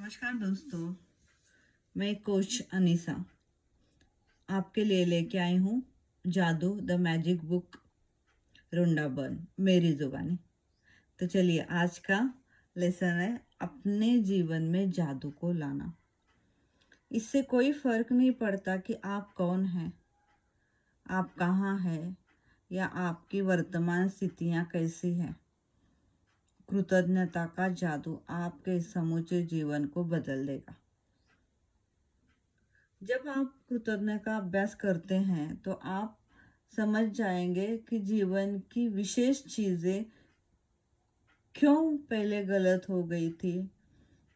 नमस्कार दोस्तों, मैं कोच अनीसा आपके लिए लेके आई हूँ जादू द मैजिक बुक वृंदावन मेरी जुबानी। तो चलिए, आज का लेसन है अपने जीवन में जादू को लाना। इससे कोई फर्क नहीं पड़ता कि आप कौन हैं, आप कहाँ हैं या आपकी वर्तमान स्थितियाँ कैसी हैं। कृतज्ञता का जादू आपके समूचे जीवन को बदल देगा। जब आप कृतज्ञता का अभ्यास करते हैं तो आप समझ जाएंगे कि जीवन की विशेष चीज़ें क्यों पहले गलत हो गई थी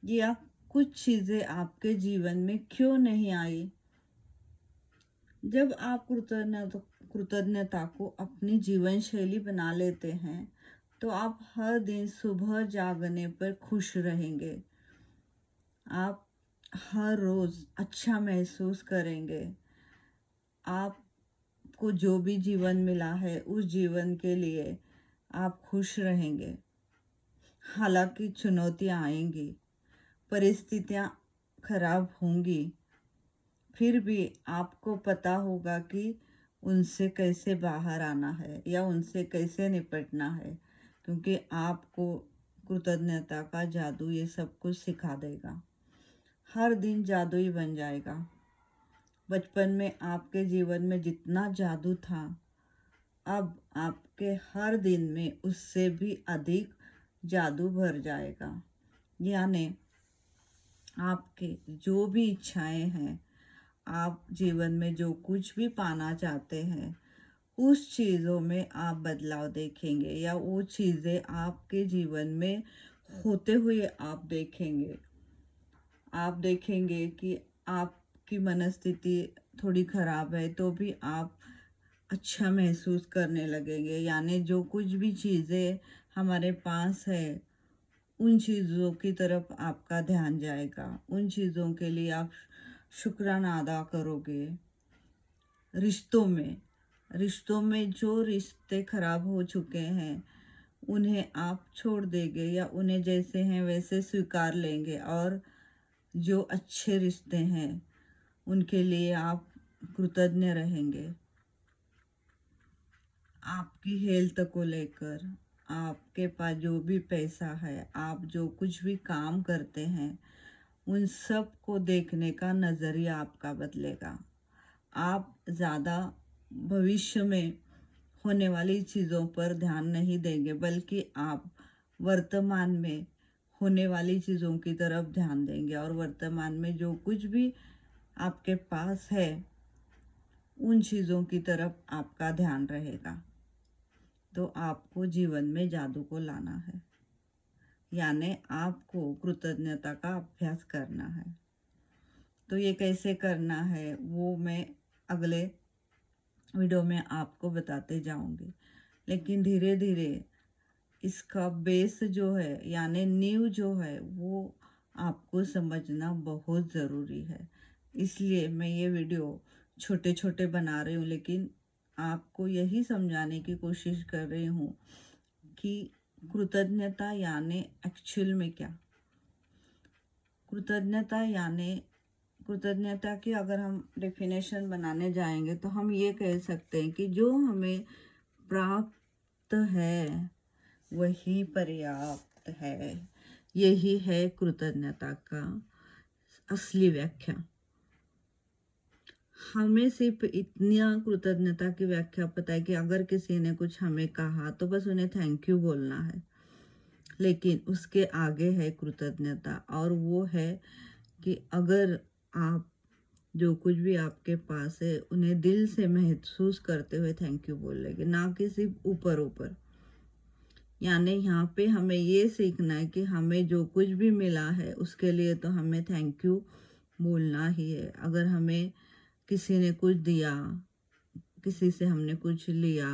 या कुछ चीज़ें आपके जीवन में क्यों नहीं आई। जब आप कृतज्ञता को अपनी जीवन शैली बना लेते हैं तो आप हर दिन सुबह जागने पर खुश रहेंगे। आप हर रोज़ अच्छा महसूस करेंगे। आपको जो भी जीवन मिला है उस जीवन के लिए आप खुश रहेंगे। हालांकि चुनौतियाँ आएंगी, परिस्थितियाँ खराब होंगी, फिर भी आपको पता होगा कि उनसे कैसे बाहर आना है या उनसे कैसे निपटना है, क्योंकि आपको कृतज्ञता का जादू ये सब कुछ सिखा देगा। हर दिन जादुई बन जाएगा। बचपन में आपके जीवन में जितना जादू था, अब आपके हर दिन में उससे भी अधिक जादू भर जाएगा। यानी आपके जो भी इच्छाएं हैं, आप जीवन में जो कुछ भी पाना चाहते हैं, उस चीज़ों में आप बदलाव देखेंगे या वो चीज़ें आपके जीवन में होते हुए आप देखेंगे। आप देखेंगे कि आपकी मनस्थिति थोड़ी खराब है तो भी आप अच्छा महसूस करने लगेंगे। यानी जो कुछ भी चीज़ें हमारे पास है उन चीज़ों की तरफ आपका ध्यान जाएगा, उन चीज़ों के लिए आप शुक्राना अदा करोगे। रिश्तों में जो रिश्ते खराब हो चुके हैं उन्हें आप छोड़ देंगे या उन्हें जैसे हैं वैसे स्वीकार लेंगे, और जो अच्छे रिश्ते हैं उनके लिए आप कृतज्ञ रहेंगे। आपकी हेल्थ को लेकर, आपके पास जो भी पैसा है, आप जो कुछ भी काम करते हैं, उन सब को देखने का नज़रिया आपका बदलेगा। आप ज़्यादा भविष्य में होने वाली चीज़ों पर ध्यान नहीं देंगे, बल्कि आप वर्तमान में होने वाली चीज़ों की तरफ ध्यान देंगे, और वर्तमान में जो कुछ भी आपके पास है उन चीज़ों की तरफ आपका ध्यान रहेगा। तो आपको जीवन में जादू को लाना है, यानी आपको कृतज्ञता का अभ्यास करना है। तो ये कैसे करना है वो मैं अगले वीडियो में आपको बताते जाऊंगी, लेकिन धीरे धीरे इसका बेस जो है यानी नींव जो है वो आपको समझना बहुत ज़रूरी है। इसलिए मैं ये वीडियो छोटे छोटे बना रही हूँ, लेकिन आपको यही समझाने की कोशिश कर रही हूँ कि कृतज्ञता यानी एक्चुअल में क्या। कृतज्ञता की अगर हम डेफिनेशन बनाने जाएंगे तो हम ये कह सकते हैं कि जो हमें प्राप्त है वही पर्याप्त है। यही है कृतज्ञता का असली व्याख्या। हमें सिर्फ इतनी कृतज्ञता की व्याख्या पता है कि अगर किसी ने कुछ हमें कहा तो बस उन्हें थैंक यू बोलना है, लेकिन उसके आगे है कृतज्ञता, और वो है कि अगर आप जो कुछ भी आपके पास है उन्हें दिल से महसूस करते हुए थैंक यू बोल लेंगे, ना कि सिर्फ ऊपर ऊपर। यानी यहाँ पे हमें ये सीखना है कि हमें जो कुछ भी मिला है उसके लिए तो हमें थैंक यू बोलना ही है। अगर हमें किसी ने कुछ दिया, किसी से हमने कुछ लिया,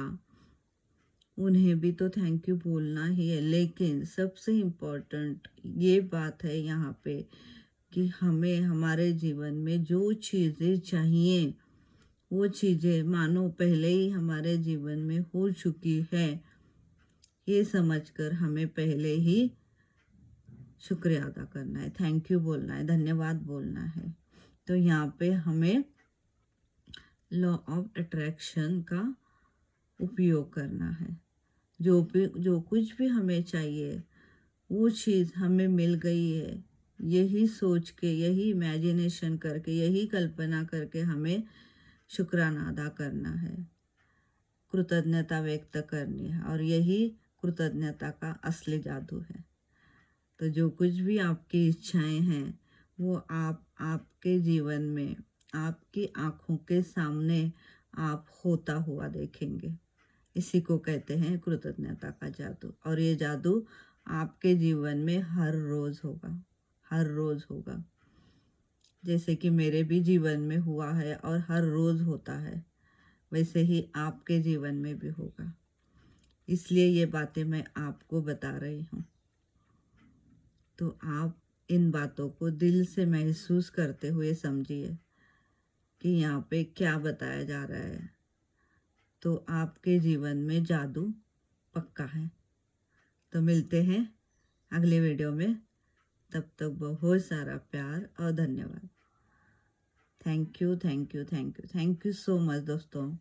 उन्हें भी तो थैंक यू बोलना ही है। लेकिन सबसे इम्पोर्टेंट ये बात है यहाँ पे कि हमें हमारे जीवन में जो चीज़ें चाहिए वो चीज़ें मानो पहले ही हमारे जीवन में हो चुकी है, ये समझकर हमें पहले ही शुक्रिया अदा करना है, थैंक यू बोलना है, धन्यवाद बोलना है। तो यहाँ पे हमें लॉ ऑफ अट्रैक्शन का उपयोग करना है। जो कुछ भी हमें चाहिए वो चीज़ हमें मिल गई है, यही सोच के, यही इमेजिनेशन करके, यही कल्पना करके हमें शुक्राना अदा करना है, कृतज्ञता व्यक्त करनी है, और यही कृतज्ञता का असली जादू है। तो जो कुछ भी आपकी इच्छाएं हैं वो आपके जीवन में, आपकी आँखों के सामने आप होता हुआ देखेंगे। इसी को कहते हैं कृतज्ञता का जादू। और ये जादू आपके जीवन में हर रोज़ होगा, हर रोज़ होगा। जैसे कि मेरे भी जीवन में हुआ है और हर रोज़ होता है, वैसे ही आपके जीवन में भी होगा। इसलिए ये बातें मैं आपको बता रही हूँ। तो आप इन बातों को दिल से महसूस करते हुए समझिए कि यहाँ पे क्या बताया जा रहा है। तो आपके जीवन में जादू पक्का है। तो मिलते हैं अगले वीडियो में। तब तक बहुत सारा प्यार और धन्यवाद। Thank you, thank you, thank you, thank you so much दोस्तों।